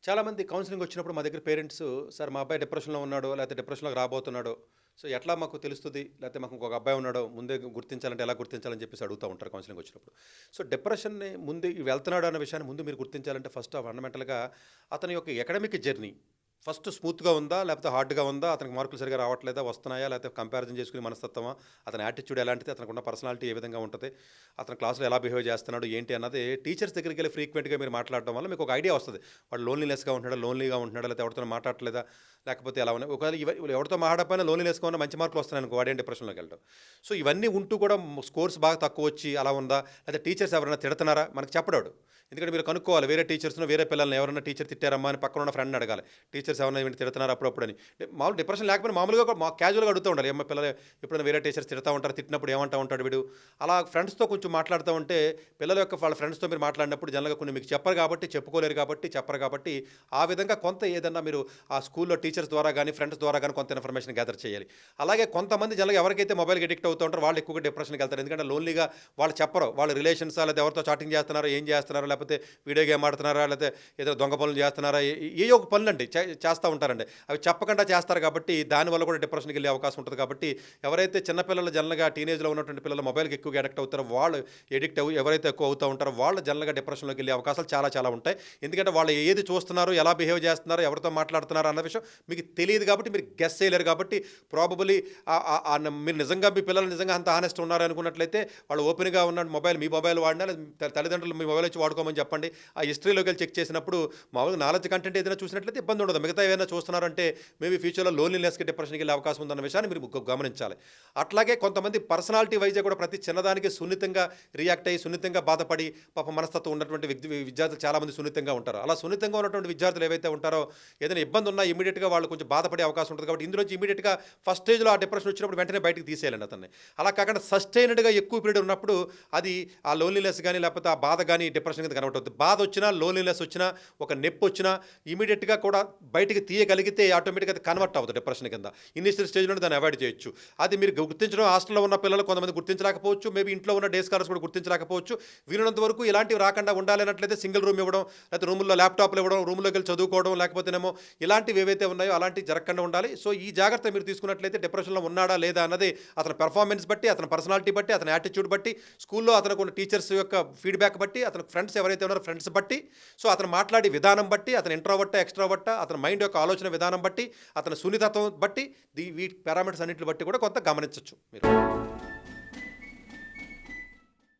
చాలామంది కౌన్సిలింగ్ వచ్చినప్పుడు మా దగ్గర పేరెంట్స్ సార్ మా అబ్బాయి డిప్రెషన్‌లో ఉన్నాడో, లేకపోతే డిప్రెషన్‌లోకి రాబోతున్నాడో, సో ఎట్లా మాకు తెలుస్తది? లేకపోతే మాకు ఇంకొక అబ్బాయి ఉన్నాడో ముందే గుర్తించాలంటే ఎలా గుర్తించాలని చెప్పేసి అడుగుతా ఉంటారు కౌన్సిలింగ్ వచ్చినప్పుడు. సో డిప్రెషన్‌ని ముందు వెళ్తున్నాడు అన్న విషయాన్ని ముందు మీరు గుర్తించాలంటే ఫస్ట్ ఫండమెంటల్‌గా అతని యొక్క అకాడమిక్ జర్నీ ఫస్ట్ స్మూత్‌గా ఉందా? లేకపోతే హార్డ్‌గా ఉందా? అతనికి మార్కులు సరిగ్గా రావట్లేదా? వస్తున్నాయా? లేకపోతే కంపారిజన్ చేసుకునే మనస్తత్వమా? అతని యాటిట్యూడ్ ఎలాంటిది? అతనికున్న పర్సనాలిటీ ఏ విధంగా ఉంటది? అతను క్లాస్‌లో ఎలా బిహేవ్ చేస్తున్నాడు? ఏంటి అన్నది టీచర్స్ దగ్గరికెళ్ళి ఫ్రీక్వెంట్‌గా మీరు మాట్లాడడం వల్ల మీకు ఒక ఐడియా వస్తది. వాడు లోన్లీనెస్‌గా ఉంటున్నాడా? లోన్లీగా ఉంటున్నాడా? లేకపోతే ఎవరితోని మాట్లాడట్లేదా? లేకపోతే ఎలా ఉన్నాయి? ఒకవేళ ఎవరితో మాట్లాడకపోయినా లోన్లీనెస్‌గా ఉన్న మంచి మార్కులు వస్తున్నాయనుకో వాడేం డిప్రెషన్‌లోకి వెళ్ళడు. సో ఇవన్నీ ఉంటూ కూడా స్కోర్స్ బాగా తక్కువొచ్చి అలా ఉందా? లేకపోతే టీచర్స్ ఎవరైనా తిడతన్నారా? మనకు చెప్పడాడు. ఎందుకంటే మీరు కనుక్కోవాలి. వేరే టీచర్స్‌ను, వేరే పిల్లల్ని ఎవరైనా టీచర్ తిట్టారమ్మా అని పక్కన ఉన్న ఫ్రెండ్‌ని అడగాలి. టీచర్స్ ఏమన్నా వీడిని తిడుతున్నారు అప్పుడప్పుడని. మామూలు డిప్రెషన్ లేకపోయినా మామూలుగా మా క్యాజువల్‌గా అడుగుతూ ఉండాలి. ఏమ్మా పిల్లలు ఎప్పుడైనా వేరే టీచర్స్ తిడతా ఉంటారు. తిట్టినప్పుడు ఏమంటా ఉంటాడు వీడు? అలా ఫ్రెండ్స్‌తో కొంచెం మాట్లాడుతూ ఉంటే పిల్లల యొక్క వాళ్ళ ఫ్రెండ్స్‌తో మీరు మాట్లాడినప్పుడు జనరల్‌గా కొన్ని మీకు చెప్పరు కాబట్టి, చెప్పుకోలేరు కాబట్టి, చెప్పరు కాబట్టి ఆ విధంగా కొంత ఏదన్నా మీరు ఆ స్కూల్‌లో టీచర్స్ ద్వారా గానీ, ఫ్రెండ్స్ ద్వారా గానీ కొంత ఇన్ఫర్మేషన్ గ్యాదర్ చేయాలి. అలాగే కొంతమంది జనరల్‌గా ఎవరికైతే మొబైల్‌కి అడిక్ట్ అవుతూ ఉంటారో వాళ్ళు ఎక్కువగా డిప్రెషన్‌కి వెళ్తారు. ఎందుకంటే లోన్లీగా వాళ్ళు చెప్పరు. వాళ్ళ రిలేషన్సా లేకపోతే ఎవరితో చాటింగ్ చేస్తున్నారో, ఏం చేస్తున్నారో, లేకపోతే వీడియో గేమ్ ఆడుతున్నారా, లేకపోతే ఏదో దొంగ పనులు చేస్తున్నారా, ఏయో ఒక పనులండి చేస్తా ఉంటారండి. అవి చెప్పకుండా చేస్తారు కాబట్టి దానివల్ల కూడా డిప్రెషన్‌కి వెళ్ళే అవకాశం ఉంటది కాబట్టి ఎవరైతే చిన్న పిల్లలు జనరల్‌గా టీనేజ్‌లో ఉన్నటువంటి పిల్లలు మొబైల్‌కి ఎక్కువగా అడిక్ట్ అవుతారో వాళ్ళు ఎవరైతే ఎక్కువ అవుతా ఉంటారో వాళ్ళు జనరల్‌గా డిప్రెషన్‌లోకి వెళ్ళే అవకాశాలు చాలా చాలా ఉంటాయి. ఎందుకంటే వాళ్ళు ఏది చూస్తున్నారు, ఎలా బిహేవ్ చేస్తున్నారు, ఎవరితో మాట్లాడుతున్నారు అన్న విషయం మీకు తెలియదు కాబట్టి మీరు గెస్ చేయలేరు కాబట్టి ప్రాబబుల్లీ మీరు నిజంగా మీ పిల్లలు నిజంగా అంత హానెస్ట్ ఉన్నారు అనుకున్నట్లయితే వాళ్ళు ఓపెన్‌గా ఉన్న మొబైల్ మీ మొబైల్ వాడినా లేదా తల్లిదండ్రులు మీ మొబైల్ వచ్చి వాడుకోమని చెప్పండి. ఆ హిస్టరీలోకి వెళ్ళి చెక్ చేసినప్పుడు మామూలుగా నాలెడ్జ్ కంటెంట్ ఏదైనా చూసినట్లయితే ఇబ్బంది ఉండదు. మిగతా ఏదైనా చూస్తున్నారంటే మేబీ ఫ్యూచర్‌లో లోన్లీనెస్‌కి, డిప్రెషన్‌కి వెళ్ళే అవకాశం ఉందన్న విషయాన్ని మీరు గమనించాలి. అట్లాగే కొంతమంది పర్సనాలిటీ వైస్‌గా కూడా ప్రతి చిన్నదానికి సున్నితంగా రియాక్ట్ అయ్యి, సున్నితంగా బాధపడి పాపం మనస్తత్వం ఉన్నటువంటి విద్యార్థులు చాలామంది సున్నితంగా ఉంటారు. అలా సున్నితంగా ఉన్నటువంటి విద్యార్థులు ఏవైతే ఉంటారో ఏదైనా ఇబ్బంది ఉన్నా ఇమ్మీడియేట్‌గా వాళ్ళు కొంచెం బాధపడే అవకాశం ఉంటుంది కాబట్టి ఇందులోంచి ఇమ్మీడియేట్‌గా ఫస్ట్ స్టేజ్‌లో ఆ డిప్రెషన్ వచ్చినప్పుడు వెంటనే బయటికి తీసేయాలండి అతన్ని. అలా కాకుండా సస్టైన్డ్‌గా ఎక్కువ పీరియడ్ ఉన్నప్పుడు అది ఆ లోన్లీనెస్ గాని, లేకపోతే ఆ బాధ గాని డిప్రెషన్ కింద కన్వర్ట్ అవుద్ది. బాధ వచ్చినా, లోన్లీనెస్ వచ్చినా, ఒక నొప్పొచ్చినా ఇమ్మీడియేట్‌గా కూడా బయటికి తీయగలిగితే ఆటోమేటిక్‌గా అది కన్వర్ట్ అవ్వదు డిప్రెషన్ కింద. ఇనీషియల్ స్టేజ్‌లోనే దాన్ని అవాయిడ్ చేయొచ్చు. అది మీరు గుర్తించడం హాస్టల్‌లో ఉన్న పిల్లలు కొంతమంది గుర్తించలేకపోవచ్చు. మేబీ ఇంట్లో ఉన్న డే స్కాలర్స్ కూడా గుర్తించలేకపోవచ్చు. వీలైనంత వరకు ఇలాంటివి రాకుండా ఉండాలన్నట్లయితే సింగిల్ రూమ్ ఇవ్వడం, లేకపోతే రూముల్లో ల్యాప్‌టాప్‌లు ఇవ్వడం, రూమ్‌లోకి వెళ్లి చదువుకోవడం, లేకపోతేనేమో ఇలాంటివి ఏవైతే ఉన్నాయో అలాంటివి జరగకుండా ఉండాలి. సో ఈ జాగ్రత్త మీరు తీసుకున్నట్లయితే డిప్రెషన్‌లో ఉన్నాడా లేదా అన్నది అతని పెర్ఫార్మెన్స్ బట్టి, అతని పర్సనాలిటీ బట్టి, అతని యాటిట్యూడ్ బట్టి, స్కూల్‌లో అతనికి టీచర్స్ యొక్క ఫీడ్‌బ్యాక్ బట్టి, అతని ఫ్రెండ్స్ ఎవరైతే ఉన్నారో ఫ్రెండ్స్ బట్టి, సో అతను మాట్లాడే విధానం బట్టి, అతను ఇంట్రోవర్టా, ఎక్స్‌ట్రోవర్టా, అతని మైండ్ యొక్క ఆలోచన విధానం బట్టి, అతని సున్నితత్వం బట్టి వీటి పారామీటర్స్ అన్నిటిని బట్టి కూడా కొంత గమనించొచ్చు మీరు.